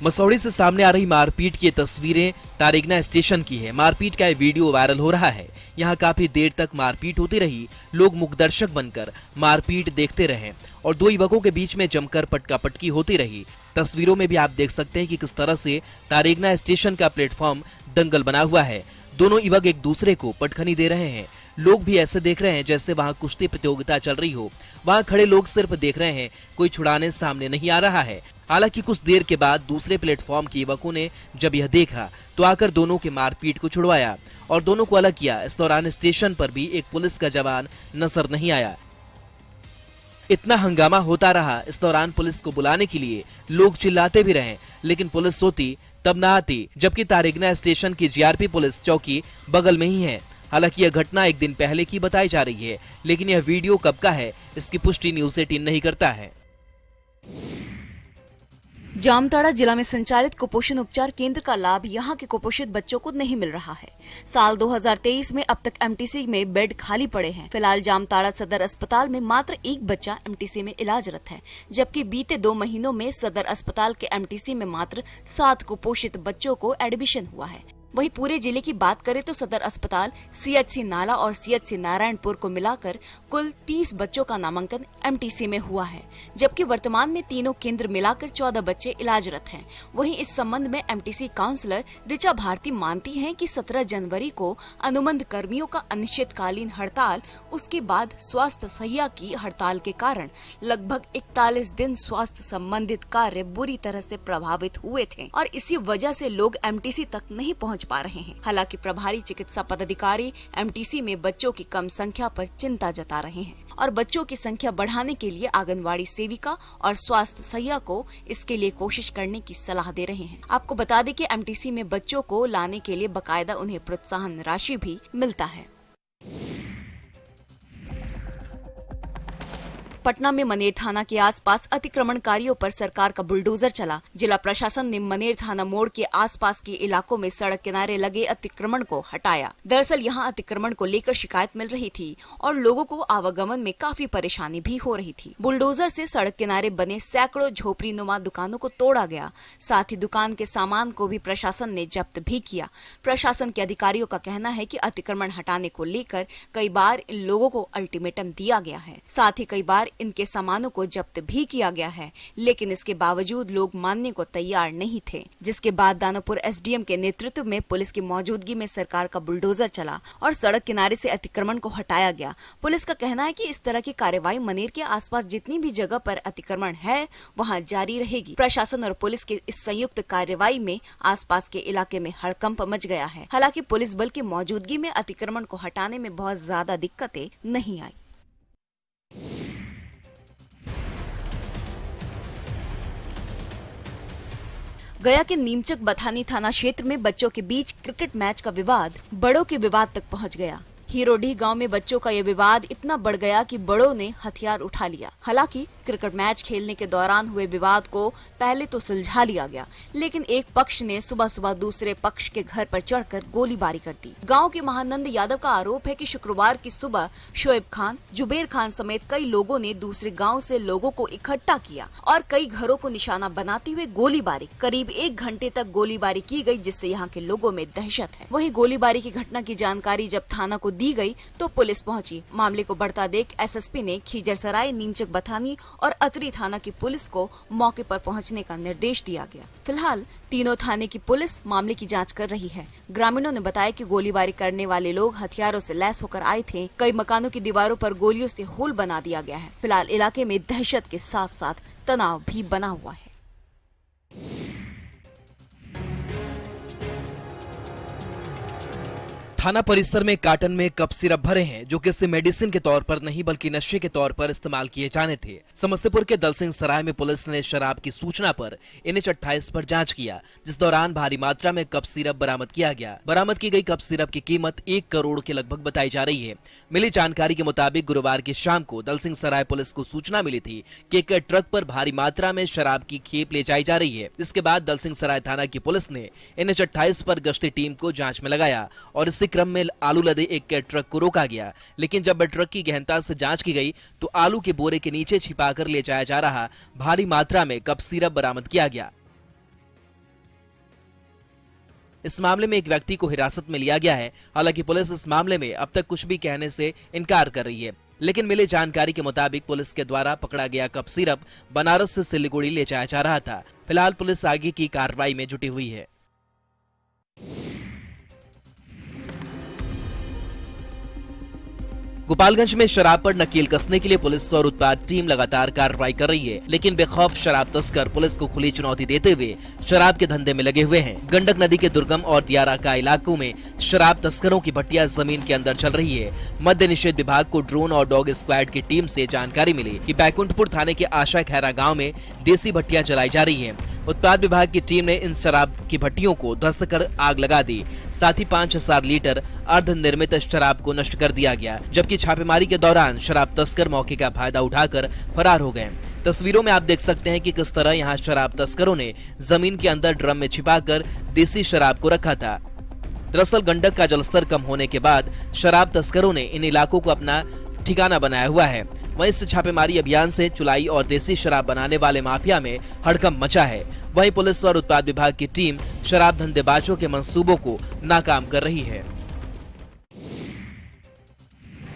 मसौढ़ी से सामने आ रही मारपीट की तस्वीरें तारेगना स्टेशन की है। मारपीट का वीडियो वायरल हो रहा है। यहाँ काफी देर तक मारपीट होती रही। लोग मुखदर्शक बनकर मारपीट देखते रहे और दो युवकों के बीच में जमकर पटकापटकी होती रही। तस्वीरों में भी आप देख सकते हैं कि किस तरह से तारेगना स्टेशन का प्लेटफॉर्म दंगल बना हुआ है। दोनों युवक एक दूसरे को पटखनी दे रहे हैं। लोग भी ऐसे देख रहे हैं जैसे वहां कुश्ती प्रतियोगिता चल रही हो। वहां खड़े लोग सिर्फ देख रहे हैं, कोई छुड़ाने सामने नहीं आ रहा है। हालांकि कुछ देर के बाद दूसरे प्लेटफॉर्म के युवकों ने जब यह देखा तो आकर दोनों के मारपीट को छुड़वाया और दोनों को अलग किया। इस दौरान स्टेशन पर भी एक पुलिस का जवान नजर नहीं आया। इतना हंगामा होता रहा। इस दौरान पुलिस को बुलाने के लिए लोग चिल्लाते भी रहे, लेकिन पुलिस होती तब न आती, जबकि तारेगना स्टेशन की जीआरपी पुलिस चौकी बगल में ही है। हालांकि यह घटना एक दिन पहले की बताई जा रही है, लेकिन यह वीडियो कब का है इसकी पुष्टि न्यूज़ 18 नहीं करता है। जामताड़ा जिला में संचालित कुपोषण उपचार केंद्र का लाभ यहां के कुपोषित बच्चों को नहीं मिल रहा है। साल 2023 में अब तक एमटीसी में बेड खाली पड़े हैं। फिलहाल जामताड़ा सदर अस्पताल में मात्र एक बच्चा एमटीसी में इलाजरत है, जबकि बीते 2 महीनों में सदर अस्पताल के एमटीसी में मात्र 7 कुपोषित बच्चों को एडमिशन हुआ है। वहीं पूरे जिले की बात करें तो सदर अस्पताल, सीएचसी नाला और सीएचसी नारायणपुर को मिलाकर कुल 30 बच्चों का नामांकन एमटीसी में हुआ है, जबकि वर्तमान में तीनों केंद्र मिलाकर 14 बच्चे इलाजरत हैं। वहीं इस संबंध में एमटीसी काउंसलर ऋचा भारती मानती हैं कि 17 जनवरी को अनुबंध कर्मियों का अनिश्चितकालीन हड़ताल, उसके बाद स्वास्थ्य सहिया की हड़ताल के कारण लगभग 41 दिन स्वास्थ्य संबंधित कार्य बुरी तरह से प्रभावित हुए थे और इसी वजह से लोग एमटीसी तक नहीं पहुँच पा रहे हैं। हालांकि प्रभारी चिकित्सा पदाधिकारी एमटीसी में बच्चों की कम संख्या पर चिंता जता रहे हैं और बच्चों की संख्या बढ़ाने के लिए आंगनवाड़ी सेविका और स्वास्थ्य सहिया को इसके लिए कोशिश करने की सलाह दे रहे हैं। आपको बता दें कि एमटीसी में बच्चों को लाने के लिए बकायदा उन्हें प्रोत्साहन राशि भी मिलता है। पटना में मनेर थाना के आसपास अतिक्रमणकारियों पर सरकार का बुलडोजर चला। जिला प्रशासन ने मनेर थाना मोड़ के आसपास के इलाकों में सड़क किनारे लगे अतिक्रमण को हटाया। दरअसल यहां अतिक्रमण को लेकर शिकायत मिल रही थी और लोगों को आवागमन में काफी परेशानी भी हो रही थी। बुलडोजर से सड़क किनारे बने सैकड़ों झोपड़ी नुमा दुकानों को तोड़ा गया। साथ ही दुकान के सामान को भी प्रशासन ने जब्त भी किया। प्रशासन के अधिकारियों का कहना है कि अतिक्रमण हटाने को लेकर कई बार इन लोगों को अल्टीमेटम दिया गया है। साथ ही कई बार इनके सामानों को जब्त भी किया गया है, लेकिन इसके बावजूद लोग मानने को तैयार नहीं थे। जिसके बाद दानापुर एसडीएम के नेतृत्व में पुलिस की मौजूदगी में सरकार का बुलडोजर चला और सड़क किनारे से अतिक्रमण को हटाया गया। पुलिस का कहना है कि इस तरह की कार्रवाई मनेर के आसपास जितनी भी जगह पर अतिक्रमण है वहां जारी रहेगी। प्रशासन और पुलिस के इस संयुक्त कार्रवाई में आसपास के इलाके में हड़कंप मच गया है। हालांकि पुलिस बल की मौजूदगी में अतिक्रमण को हटाने में बहुत ज्यादा दिक्कतें नहीं आई। गया के नीमचक बथानी थाना क्षेत्र में बच्चों के बीच क्रिकेट मैच का विवाद बड़ों के विवाद तक पहुंच गया। हीरोडीह गांव में बच्चों का यह विवाद इतना बढ़ गया कि बड़ों ने हथियार उठा लिया। हालांकि क्रिकेट मैच खेलने के दौरान हुए विवाद को पहले तो सुलझा लिया गया, लेकिन एक पक्ष ने सुबह सुबह दूसरे पक्ष के घर पर चढ़कर गोलीबारी कर दी। गांव के महानंद यादव का आरोप है कि शुक्रवार की सुबह शोएब खान, जुबेर खान समेत कई लोगों ने दूसरे गाँव से लोगों को इकट्ठा किया और कई घरों को निशाना बनाते हुए गोलीबारी। करीब 1 घंटे तक गोलीबारी की गयी, जिससे यहाँ के लोगों में दहशत है। वहीं गोलीबारी की घटना की जानकारी जब थाना को दी गई तो पुलिस पहुंची। मामले को बढ़ता देख एसएसपी ने खीजरसराय, नीमचक बथानी और अतरी थाना की पुलिस को मौके पर पहुंचने का निर्देश दिया गया। फिलहाल तीनों थाने की पुलिस मामले की जांच कर रही है। ग्रामीणों ने बताया कि गोलीबारी करने वाले लोग हथियारों से लैस होकर आए थे। कई मकानों की दीवारों पर गोलियों से होल बना दिया गया है। फिलहाल इलाके में दहशत के साथ साथ तनाव भी बना हुआ है। थाना परिसर में कार्टन में कप सिरप भरे हैं, जो किसी मेडिसिन के तौर पर नहीं बल्कि नशे के तौर पर इस्तेमाल किए जाने थे। समस्तीपुर के दलसिंह सराय में पुलिस ने शराब की सूचना पर NH 28 पर जांच किया, जिस दौरान भारी मात्रा में कप सिरप बरामद किया गया। बरामद की गई कप सिरप की कीमत 1 करोड़ के लगभग बताई जा रही है। मिली जानकारी के मुताबिक गुरुवार की शाम को दलसिंह सराय पुलिस को सूचना मिली थी कि एक ट्रक पर भारी मात्रा में शराब की खेप ले जाई जा रही है। इसके बाद दलसिंह सराय थाना की पुलिस ने NH 28 पर गश्ती टीम को जांच में लगाया और इसी क्रम में आलू लदे एक ट्रक को रोका गया। लेकिन जब ट्रक की गहनता से जांच की गई तो आलू के बोरे के नीचे छिपाकर ले जाया जा रहा भारी मात्रा में कप सिरप बरामद किया गया। इस मामले में एक व्यक्ति को हिरासत में लिया गया है। हालांकि पुलिस इस मामले में अब तक कुछ भी कहने से इनकार कर रही है, लेकिन मिली जानकारी के मुताबिक पुलिस के द्वारा पकड़ा गया कप सिरप बनारस से सिलीगुड़ी ले जाया जा रहा था। फिलहाल पुलिस आगे की कार्रवाई में जुटी हुई है। गोपालगंज में शराब पर नकेल कसने के लिए पुलिस और उत्पाद टीम लगातार कार्रवाई कर रही है, लेकिन बेखौफ शराब तस्कर पुलिस को खुली चुनौती देते हुए शराब के धंधे में लगे हुए हैं। गंडक नदी के दुर्गम और दियारा का इलाकों में शराब तस्करों की भट्टियां जमीन के अंदर चल रही है। मद्य निषेध विभाग को ड्रोन और डॉग स्क्वाड की टीम से जानकारी मिली कि बैकुंठपुर थाने के आशा खैरा गाँव में देसी भट्टियां जलाई जा रही है। उत्पाद विभाग की टीम ने इन शराब की भट्टियों को ध्वस्त कर आग लगा दी। साथ ही 5000 लीटर अर्धनिर्मित शराब को नष्ट कर दिया गया, जबकि छापेमारी के दौरान शराब तस्कर मौके का फायदा उठाकर फरार हो गए। तस्वीरों में आप देख सकते हैं कि किस तरह यहां शराब तस्करों ने जमीन के अंदर ड्रम में छिपाकर देसी शराब को रखा था। दरअसल गंडक का जलस्तर कम होने के बाद शराब तस्करों ने इन इलाकों को अपना ठिकाना बनाया हुआ है। वहीं इस छापेमारी अभियान से चुलाई और देसी शराब बनाने वाले माफिया में हड़कंप मचा है। वहीं पुलिस और उत्पाद विभाग की टीम शराब धंधेबाजों के मंसूबों को नाकाम कर रही है।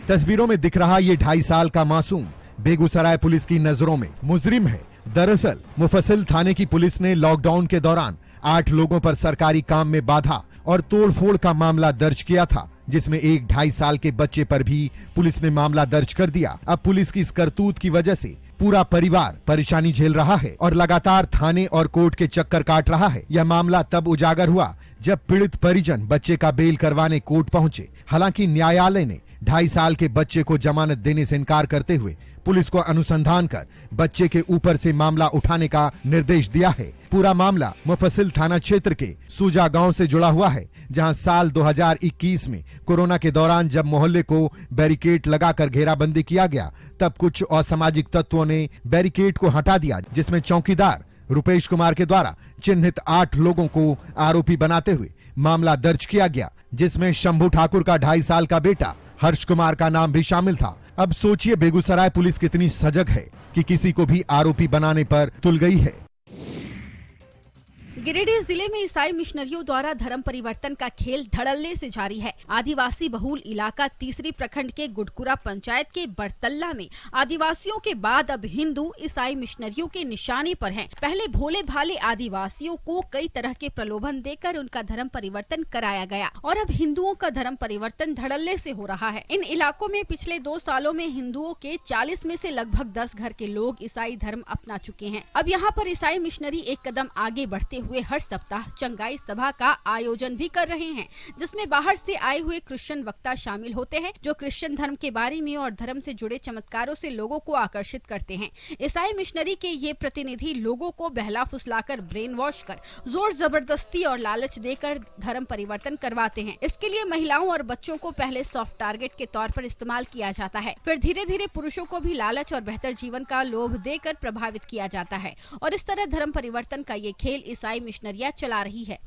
तस्वीरों में दिख रहा ये 2.5 साल का मासूम बेगूसराय पुलिस की नजरों में मुजरिम है। दरअसल मुफस्सिल थाने की पुलिस ने लॉकडाउन के दौरान 8 लोगों पर सरकारी काम में बाधा और तोड़फोड़ का मामला दर्ज किया था, जिसमें एक 2.5 साल के बच्चे पर भी पुलिस ने मामला दर्ज कर दिया। अब पुलिस की इस करतूत की वजह से पूरा परिवार परेशानी झेल रहा है और लगातार थाने और कोर्ट के चक्कर काट रहा है। यह मामला तब उजागर हुआ जब पीड़ित परिजन बच्चे का बेल करवाने कोर्ट पहुंचे। हालांकि न्यायालय ने 2.5 साल के बच्चे को जमानत देने से इनकार करते हुए पुलिस को अनुसंधान कर बच्चे के ऊपर से मामला उठाने का निर्देश दिया है। पूरा मामला मुफस्सिल थाना क्षेत्र के सूजा गांव से जुड़ा हुआ है, जहां साल 2021 में कोरोना के दौरान जब मोहल्ले को बैरिकेड लगाकर घेराबंदी किया गया, तब कुछ असामाजिक तत्वों ने बैरिकेड को हटा दिया, जिसमें चौकीदार रुपेश कुमार के द्वारा चिन्हित 8 लोगों को आरोपी बनाते हुए मामला दर्ज किया गया, जिसमें शंभू ठाकुर का 2.5 साल का बेटा हर्ष कुमार का नाम भी शामिल था। अब सोचिए बेगूसराय पुलिस कितनी सजग है कि किसी को भी आरोपी बनाने पर तुल गई है। गिरिडीह जिले में ईसाई मिशनरियों द्वारा धर्म परिवर्तन का खेल धड़ल्ले से जारी है। आदिवासी बहुल इलाका तीसरी प्रखंड के गुडकुरा पंचायत के बड़तल्ला में आदिवासियों के बाद अब हिंदू ईसाई मिशनरियों के निशाने पर हैं। पहले भोले भाले आदिवासियों को कई तरह के प्रलोभन देकर उनका धर्म परिवर्तन कराया गया और अब हिंदुओं का धर्म परिवर्तन धड़ल्ले से हो रहा है। इन इलाकों में पिछले 2 सालों में हिंदुओं के 40 में से लगभग 10 घर के लोग ईसाई धर्म अपना चुके हैं। अब यहाँ पर ईसाई मिशनरी एक कदम आगे बढ़ते हुए हर सप्ताह चंगाई सभा का आयोजन भी कर रहे हैं, जिसमें बाहर से आए हुए क्रिश्चियन वक्ता शामिल होते हैं, जो क्रिश्चियन धर्म के बारे में और धर्म से जुड़े चमत्कारों से लोगों को आकर्षित करते हैं। ईसाई मिशनरी के ये प्रतिनिधि लोगों को बहला फुसलाकर ब्रेन वॉश कर जोर जबरदस्ती और लालच देकर धर्म परिवर्तन करवाते हैं। इसके लिए महिलाओं और बच्चों को पहले सॉफ्ट टारगेट के तौर पर इस्तेमाल किया जाता है, फिर धीरे धीरे पुरुषों को भी लालच और बेहतर जीवन का लोभ देकर प्रभावित किया जाता है और इस तरह धर्म परिवर्तन का ये खेल ईसाई मिशनरियां चला रही है।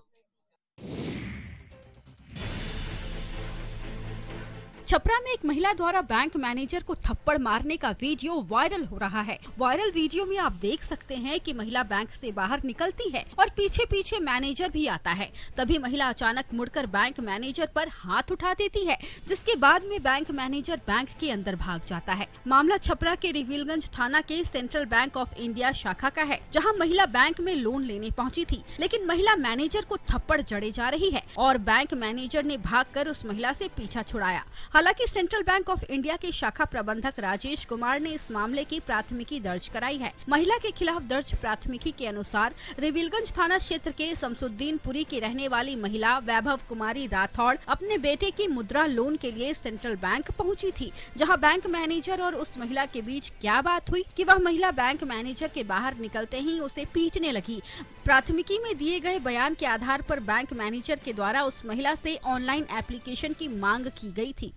छपरा में एक महिला द्वारा बैंक मैनेजर को थप्पड़ मारने का वीडियो वायरल हो रहा है। वायरल वीडियो में आप देख सकते हैं कि महिला बैंक से बाहर निकलती है और पीछे पीछे मैनेजर भी आता है। तभी महिला अचानक मुड़कर बैंक मैनेजर पर हाथ उठा देती है, जिसके बाद में बैंक मैनेजर बैंक के अंदर भाग जाता है। मामला छपरा के रिविलगंज थाना के सेंट्रल बैंक ऑफ इंडिया शाखा का है, जहां महिला बैंक में लोन लेने पहुंची थी, लेकिन महिला मैनेजर को थप्पड़ जड़े जा रही है और बैंक मैनेजर ने भागकर उस महिला से पीछा छुड़ाया। हालांकि सेंट्रल बैंक ऑफ इंडिया के शाखा प्रबंधक राजेश कुमार ने इस मामले की प्राथमिकी दर्ज कराई है। महिला के खिलाफ दर्ज प्राथमिकी के अनुसार रिविलगंज थाना क्षेत्र के शमसुद्दीनपुरी की रहने वाली महिला वैभव कुमारी राठौड़ अपने बेटे की मुद्रा लोन के लिए सेंट्रल बैंक पहुंची थी, जहां बैंक मैनेजर और उस महिला के बीच क्या बात हुई कि वह महिला बैंक मैनेजर के बाहर निकलते ही उसे पीटने लगी। प्राथमिकी में दिए गए बयान के आधार पर बैंक मैनेजर के द्वारा उस महिला से ऑनलाइन एप्लीकेशन की मांग की गई थी।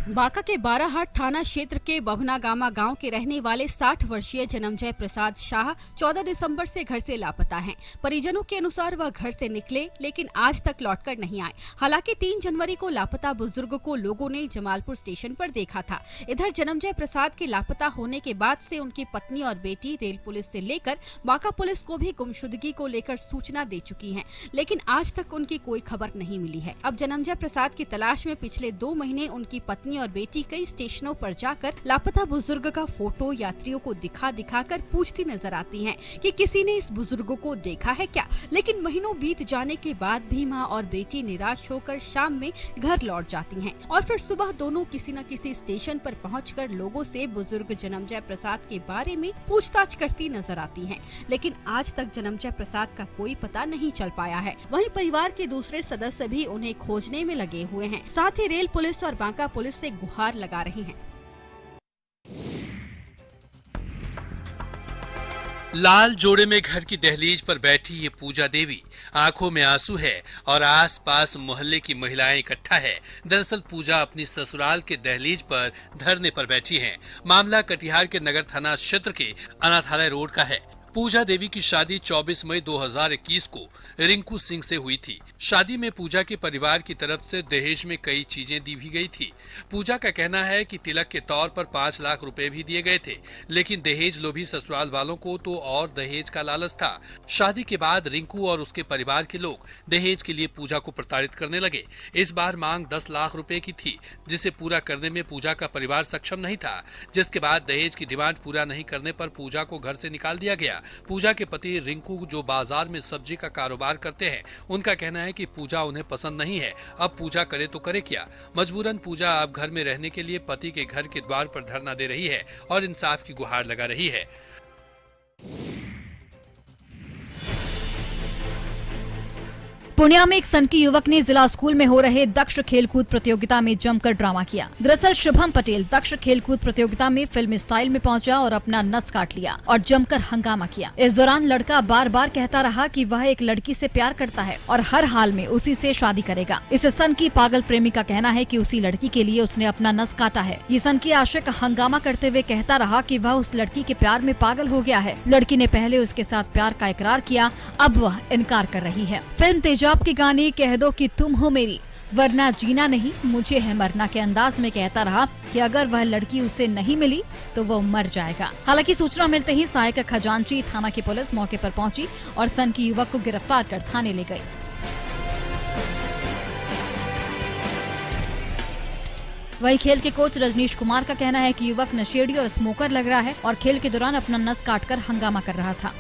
बांका के बाराहाट थाना क्षेत्र के बभनागामा गांव के रहने वाले 60 वर्षीय जन्मजय प्रसाद शाह 14 दिसंबर से घर से लापता हैं। परिजनों के अनुसार वह घर से निकले लेकिन आज तक लौटकर नहीं आए। हालांकि 3 जनवरी को लापता बुजुर्ग को लोगों ने जमालपुर स्टेशन पर देखा था। इधर जन्मजय प्रसाद के लापता होने के बाद से उनकी पत्नी और बेटी रेल पुलिस से लेकर बांका पुलिस को भी गुमशुदगी को लेकर सूचना दे चुकी है, लेकिन आज तक उनकी कोई खबर नहीं मिली है। अब जन्मजय प्रसाद की तलाश में पिछले 2 महीने उनकी पत्नी और बेटी कई स्टेशनों पर जाकर लापता बुजुर्ग का फोटो यात्रियों को दिखा कर पूछती नजर आती हैं कि किसी ने इस बुजुर्ग को देखा है क्या। लेकिन महीनों बीत जाने के बाद भी मां और बेटी निराश होकर शाम में घर लौट जाती हैं और फिर सुबह दोनों किसी न किसी स्टेशन पर पहुंचकर लोगों से बुजुर्ग जन्मजय प्रसाद के बारे में पूछताछ करती नजर आती हैं। लेकिन आज तक जन्मजय प्रसाद का कोई पता नहीं चल पाया है। वहीं परिवार के दूसरे सदस्य भी उन्हें खोजने में लगे हुए हैं। साथ ही रेल पुलिस और बांका पुलिस से गुहार लगा रही हैं। लाल जोड़े में घर की दहलीज पर बैठी ये पूजा देवी आंखों में आंसू है और आस-पास मोहल्ले की महिलाएं इकट्ठा है। दरअसल पूजा अपनी ससुराल के दहलीज पर धरने पर बैठी हैं। मामला कटिहार के नगर थाना क्षेत्र के अनाथालय रोड का है। पूजा देवी की शादी 24 मई 2021 को रिंकू सिंह से हुई थी। शादी में पूजा के परिवार की तरफ से दहेज में कई चीजें दी भी गई थी। पूजा का कहना है कि तिलक के तौर पर 5 लाख रुपए भी दिए गए थे, लेकिन दहेज लोभी ससुराल वालों को तो और दहेज का लालच था। शादी के बाद रिंकू और उसके परिवार के लोग दहेज के लिए पूजा को प्रताड़ित करने लगे। इस बार मांग 10 लाख रुपए की थी, जिसे पूरा करने में पूजा का परिवार सक्षम नहीं था, जिसके बाद दहेज की डिमांड पूरा नहीं करने पर पूजा को घर से निकाल दिया गया। पूजा के पति रिंकू जो बाजार में सब्जी का कारोबार करते हैं, उनका कहना है कि पूजा उन्हें पसंद नहीं है। अब पूजा करे तो करे क्या। मजबूरन पूजा अब घर में रहने के लिए पति के घर के द्वार पर धरना दे रही है और इंसाफ की गुहार लगा रही है। पूर्णिया में एक सनकी युवक ने जिला स्कूल में हो रहे दक्ष खेलकूद प्रतियोगिता में जमकर ड्रामा किया। दरअसल शुभम पटेल दक्ष खेलकूद प्रतियोगिता में फिल्मी स्टाइल में पहुंचा और अपना नस काट लिया और जमकर हंगामा किया। इस दौरान लड़का बार बार कहता रहा कि वह एक लड़की से प्यार करता है और हर हाल में उसी से शादी करेगा। इस सनकी पागल प्रेमी का कहना है कि उसी लड़की के लिए उसने अपना नस काटा है। ये सनकी आशिक हंगामा करते हुए कहता रहा कि वह उस लड़की के प्यार में पागल हो गया है। लड़की ने पहले उसके साथ प्यार का इकरार किया, अब वह इनकार कर रही है। फिल्म तेजाब के गाने कह दो कि तुम हो मेरी वरना जीना नहीं मुझे है मरना के अंदाज में कहता रहा कि अगर वह लड़की उसे नहीं मिली तो वो मर जाएगा। हालांकि सूचना मिलते ही सहायक खजांची थाना की पुलिस मौके पर पहुंची और सनकी युवक को गिरफ्तार कर थाने ले गई। वही खेल के कोच रजनीश कुमार का कहना है कि युवक नशेड़ी और स्मोकर लग रहा है और खेल के दौरान अपना नस काटकर हंगामा कर रहा था।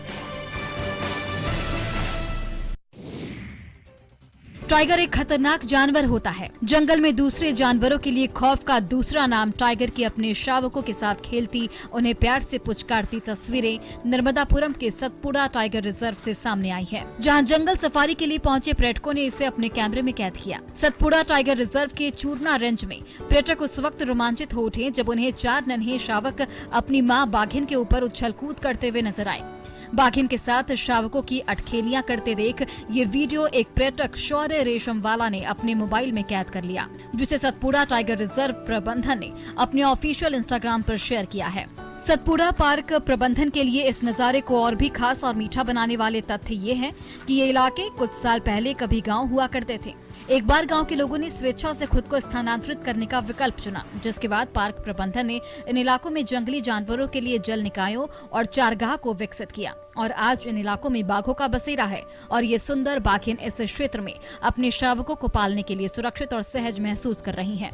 टाइगर एक खतरनाक जानवर होता है। जंगल में दूसरे जानवरों के लिए खौफ का दूसरा नाम टाइगर की अपने शावकों के साथ खेलती, उन्हें प्यार से पुचकारती तस्वीरें नर्मदापुरम के सतपुड़ा टाइगर रिजर्व से सामने आई है, जहां जंगल सफारी के लिए पहुंचे पर्यटकों ने इसे अपने कैमरे में कैद किया। सतपुड़ा टाइगर रिजर्व के चूरना रेंज में पर्यटक उस वक्त रोमांचित हो उठे जब उन्हें 4 नन्हे शावक अपनी मां बाघिन के ऊपर उछल कूद करते हुए नजर आए। बाघिन के साथ शावकों की अटखेलियां करते देख ये वीडियो एक पर्यटक शौर्य रेशमवाला ने अपने मोबाइल में कैद कर लिया, जिसे सतपुड़ा टाइगर रिजर्व प्रबंधन ने अपने ऑफिशियल इंस्टाग्राम पर शेयर किया है। सतपुड़ा पार्क प्रबंधन के लिए इस नजारे को और भी खास और मीठा बनाने वाले तथ्य ये हैं कि ये इलाके कुछ साल पहले कभी गांव हुआ करते थे। एक बार गांव के लोगों ने स्वेच्छा से खुद को स्थानांतरित करने का विकल्प चुना, जिसके बाद पार्क प्रबंधन ने इन इलाकों में जंगली जानवरों के लिए जल निकायों और चारगाह को विकसित किया और आज इन इलाकों में बाघों का बसेरा है और ये सुंदर बाघिन इस क्षेत्र में अपने शावकों को पालने के लिए सुरक्षित और सहज महसूस कर रही हैं।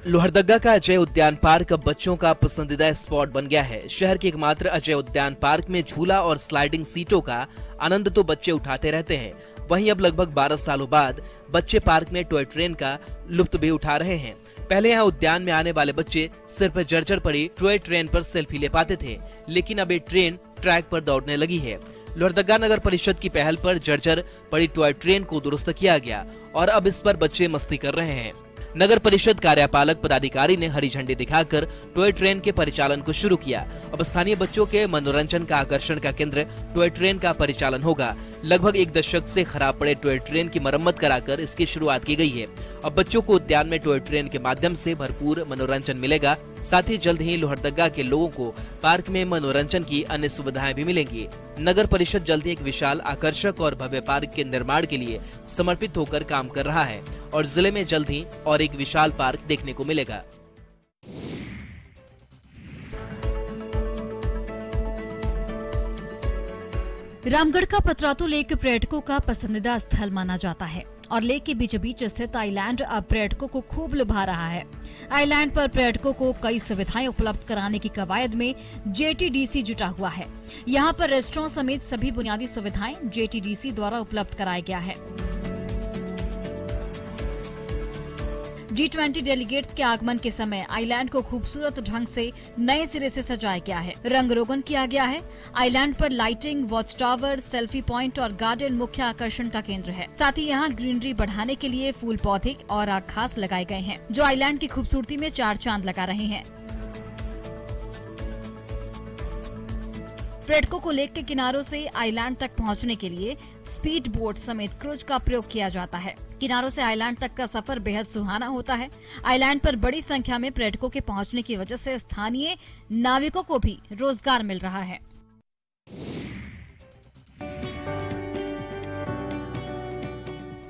लोहरदगा का अजय उद्यान पार्क अब बच्चों का पसंदीदा स्पॉट बन गया है। शहर के एकमात्र अजय उद्यान पार्क में झूला और स्लाइडिंग सीटों का आनंद तो बच्चे उठाते रहते हैं, वहीं अब लगभग 12 सालों बाद बच्चे पार्क में टॉय ट्रेन का लुत्फ भी उठा रहे हैं। पहले यहाँ उद्यान में आने वाले बच्चे सिर्फ जर्जर पड़ी टॉय ट्रेन पर सेल्फी ले पाते थे, लेकिन अब ये ट्रेन ट्रैक पर दौड़ने लगी है। लोहरदगा नगर परिषद की पहल पर जर्जर पड़ी टॉय ट्रेन को दुरुस्त किया गया और अब इस पर बच्चे मस्ती कर रहे हैं। नगर परिषद कार्यपालक पदाधिकारी ने हरी झंडी दिखाकर टॉय ट्रेन के परिचालन को शुरू किया। अब स्थानीय बच्चों के मनोरंजन का आकर्षण का केंद्र टॉय ट्रेन का परिचालन होगा। लगभग 1 दशक से खराब पड़े टॉय ट्रेन की मरम्मत कराकर इसकी शुरुआत की गई है। अब बच्चों को उद्यान में टॉय ट्रेन के माध्यम से भरपूर मनोरंजन मिलेगा। साथ ही जल्द ही लोहरदगा के लोगों को पार्क में मनोरंजन की अन्य सुविधाएं भी मिलेंगी। नगर परिषद जल्द ही एक विशाल, आकर्षक और भव्य पार्क के निर्माण के लिए समर्पित होकर काम कर रहा है और जिले में जल्द ही और एक विशाल पार्क देखने को मिलेगा। रामगढ़ का पतरातू लेक पर्यटकों का पसंदीदा स्थल माना जाता है और लेक के बीच बीच स्थित आइलैंड अब पर्यटकों को खूब लुभा रहा है। आइलैंड पर पर्यटकों को कई सुविधाएं उपलब्ध कराने की कवायद में JTDC जुटा हुआ है। यहां पर रेस्टोरेंट समेत सभी बुनियादी सुविधाएं JTDC द्वारा उपलब्ध कराया गया है। G20 डेलीगेट्स के आगमन के समय आइलैंड को खूबसूरत ढंग से नए सिरे से सजाया गया है, रंग रोगन किया गया है। आइलैंड पर lighting, watch tower, selfie point और गार्डन मुख्य आकर्षण का केंद्र है। साथ ही यहाँ ग्रीनरी बढ़ाने के लिए फूल पौधे और आग खास लगाए गए हैं, जो आइलैंड की खूबसूरती में 4 चांद लगा रहे हैं। पर्यटकों को लेक के किनारों से आइलैंड तक पहुंचने के लिए स्पीड बोट समेत क्रूज का प्रयोग किया जाता है। किनारों से आइलैंड तक का सफर बेहद सुहाना होता है। आइलैंड पर बड़ी संख्या में पर्यटकों के पहुंचने की वजह से स्थानीय नाविकों को भी रोजगार मिल रहा है।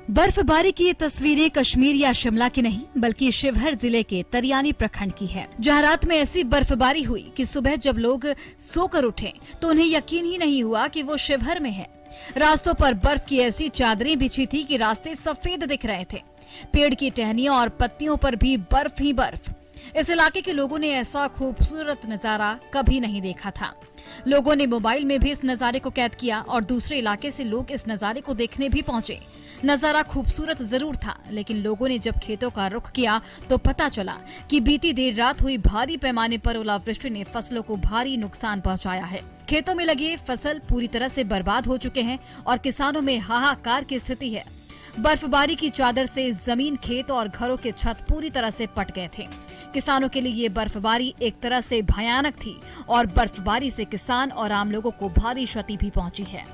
बर्फबारी की ये तस्वीरें कश्मीर या शिमला की नहीं बल्कि शिवहर जिले के तरियानी प्रखंड की है, जहां रात में ऐसी बर्फबारी हुई कि सुबह जब लोग सोकर उठे तो उन्हें यकीन ही नहीं हुआ कि वो शिवहर में है। रास्तों पर बर्फ की ऐसी चादरें बिछी थी कि रास्ते सफेद दिख रहे थे। पेड़ की टहनियों और पत्तियों पर भी बर्फ ही बर्फ। इस इलाके के लोगों ने ऐसा खूबसूरत नजारा कभी नहीं देखा था। लोगों ने मोबाइल में भी इस नजारे को कैद किया और दूसरे इलाके से लोग इस नजारे को देखने भी पहुंचे। नजारा खूबसूरत जरूर था, लेकिन लोगों ने जब खेतों का रुख किया तो पता चला कि बीती देर रात हुई भारी पैमाने पर ओलावृष्टि ने फसलों को भारी नुकसान पहुंचाया है। खेतों में लगे फसल पूरी तरह से बर्बाद हो चुके हैं और किसानों में हाहाकार की स्थिति है। बर्फबारी की चादर से जमीन, खेत और घरों के छत पूरी तरह से पट गए थे। किसानों के लिए ये बर्फबारी एक तरह से भयानक थी और बर्फबारी से किसान और आम लोगों को भारी क्षति भी पहुंची है।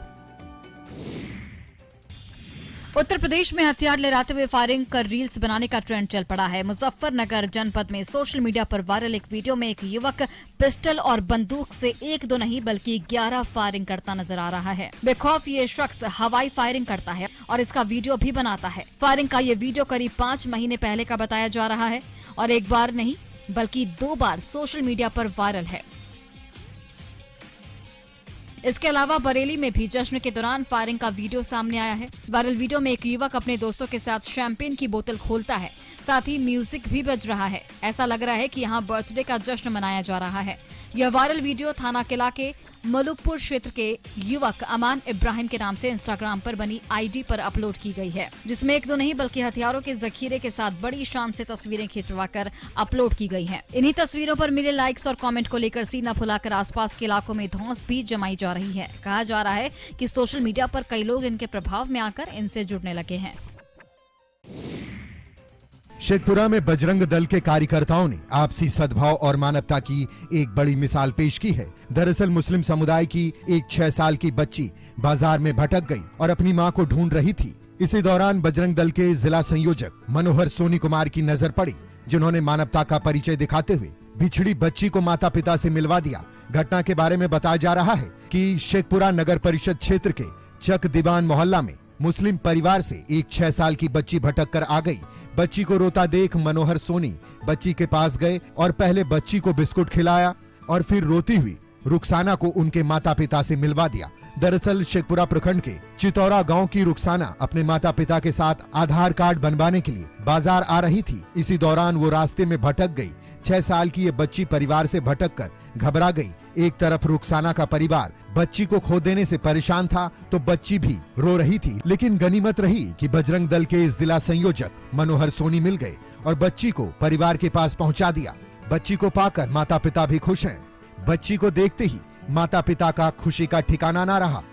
उत्तर प्रदेश में हथियार लहराते हुए फायरिंग कर रील्स बनाने का ट्रेंड चल पड़ा है। मुजफ्फरनगर जनपद में सोशल मीडिया पर वायरल एक वीडियो में एक युवक पिस्टल और बंदूक से 1-2 नहीं बल्कि 11 फायरिंग करता नजर आ रहा है। बेखौफ ये शख्स हवाई फायरिंग करता है और इसका वीडियो भी बनाता है। फायरिंग का ये वीडियो करीब 5 महीने पहले का बताया जा रहा है और एक बार नहीं बल्कि 2 बार सोशल मीडिया पर वायरल है। इसके अलावा बरेली में भी जश्न के दौरान फायरिंग का वीडियो सामने आया है। वायरल वीडियो में एक युवक अपने दोस्तों के साथ शैंपेन की बोतल खोलता है, साथ ही म्यूजिक भी बज रहा है। ऐसा लग रहा है कि यहाँ बर्थडे का जश्न मनाया जा रहा है। यह वायरल वीडियो थाना किला के मलुकपुर क्षेत्र के युवक अमान इब्राहिम के नाम से इंस्टाग्राम पर बनी आईडी पर अपलोड की गई है, जिसमें 1-2 नहीं बल्कि हथियारों के जखीरे के साथ बड़ी शान से तस्वीरें खिंचवाकर अपलोड की गई हैं। इन्हीं तस्वीरों पर मिले लाइक्स और कमेंट को लेकर सीना फुलाकर आसपास के इलाकों में धौंस भी जमाई जा रही है। कहा जा रहा है कि सोशल मीडिया पर कई लोग इनके प्रभाव में आकर इनसे जुड़ने लगे हैं। शेखपुरा में बजरंग दल के कार्यकर्ताओं ने आपसी सद्भाव और मानवता की एक बड़ी मिसाल पेश की है। दरअसल मुस्लिम समुदाय की एक 6 साल की बच्ची बाजार में भटक गई और अपनी मां को ढूंढ रही थी। इसी दौरान बजरंग दल के जिला संयोजक मनोहर सोनी कुमार की नजर पड़ी, जिन्होंने मानवता का परिचय दिखाते हुए बिछड़ी बच्ची को माता पिता से मिलवा दिया। घटना के बारे में बताया जा रहा है कि शेखपुरा नगर परिषद क्षेत्र के चक दीवान मोहल्ला में मुस्लिम परिवार से एक 6 साल की बच्ची भटक कर आ गई। बच्ची को रोता देख मनोहर सोनी बच्ची के पास गए और पहले बच्ची को बिस्कुट खिलाया और फिर रोती हुई रुखसाना को उनके माता पिता से मिलवा दिया। दरअसल शेखपुरा प्रखंड के चितौरा गांव की रुखसाना अपने माता पिता के साथ आधार कार्ड बनवाने के लिए बाजार आ रही थी। इसी दौरान वो रास्ते में भटक गई। 6 साल की ये बच्ची परिवार से भटककर घबरा गई। एक तरफ रुखसाना का परिवार बच्ची को खो देने से परेशान था तो बच्ची भी रो रही थी, लेकिन गनीमत रही कि बजरंग दल के जिला संयोजक मनोहर सोनी मिल गए और बच्ची को परिवार के पास पहुंचा दिया। बच्ची को पाकर माता पिता भी खुश हैं। बच्ची को देखते ही माता पिता का खुशी का ठिकाना ना रहा।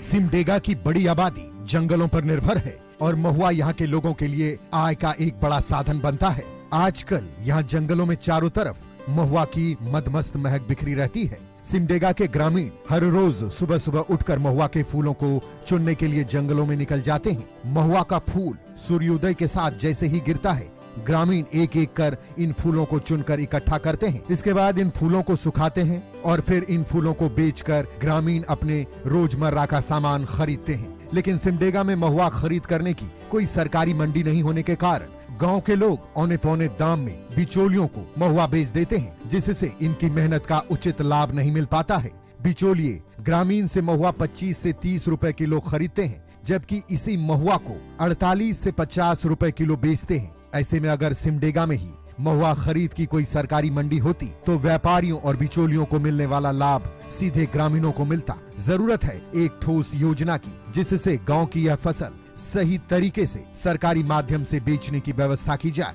सिमडेगा की बड़ी आबादी जंगलों पर निर्भर है और महुआ यहाँ के लोगों के लिए आय का एक बड़ा साधन बनता है। आजकल यहाँ जंगलों में चारों तरफ महुआ की मदमस्त महक बिखरी रहती है। सिमडेगा के ग्रामीण हर रोज सुबह सुबह उठकर महुआ के फूलों को चुनने के लिए जंगलों में निकल जाते हैं। महुआ का फूल सूर्योदय के साथ जैसे ही गिरता है, ग्रामीण एक एक कर इन फूलों को चुनकर इकट्ठा करते हैं। इसके बाद इन फूलों को सुखाते हैं और फिर इन फूलों को बेचकर ग्रामीण अपने रोजमर्रा का सामान खरीदते हैं। लेकिन सिमडेगा में महुआ खरीद करने की कोई सरकारी मंडी नहीं होने के कारण गांव के लोग औने पौने दाम में बिचौलियों को महुआ बेच देते हैं, जिससे इनकी मेहनत का उचित लाभ नहीं मिल पाता है। बिचौलिए ग्रामीण से महुआ 25 से 30 रुपए किलो खरीदते हैं, जबकि इसी महुआ को 48 से 50 रुपए किलो बेचते हैं। ऐसे में अगर सिमडेगा में ही महुआ खरीद की कोई सरकारी मंडी होती तो व्यापारियों और बिचौलियों को मिलने वाला लाभ सीधे ग्रामीणों को मिलता। जरूरत है एक ठोस योजना की, जिससे गांव की यह फसल सही तरीके से सरकारी माध्यम से बेचने की व्यवस्था की जाए।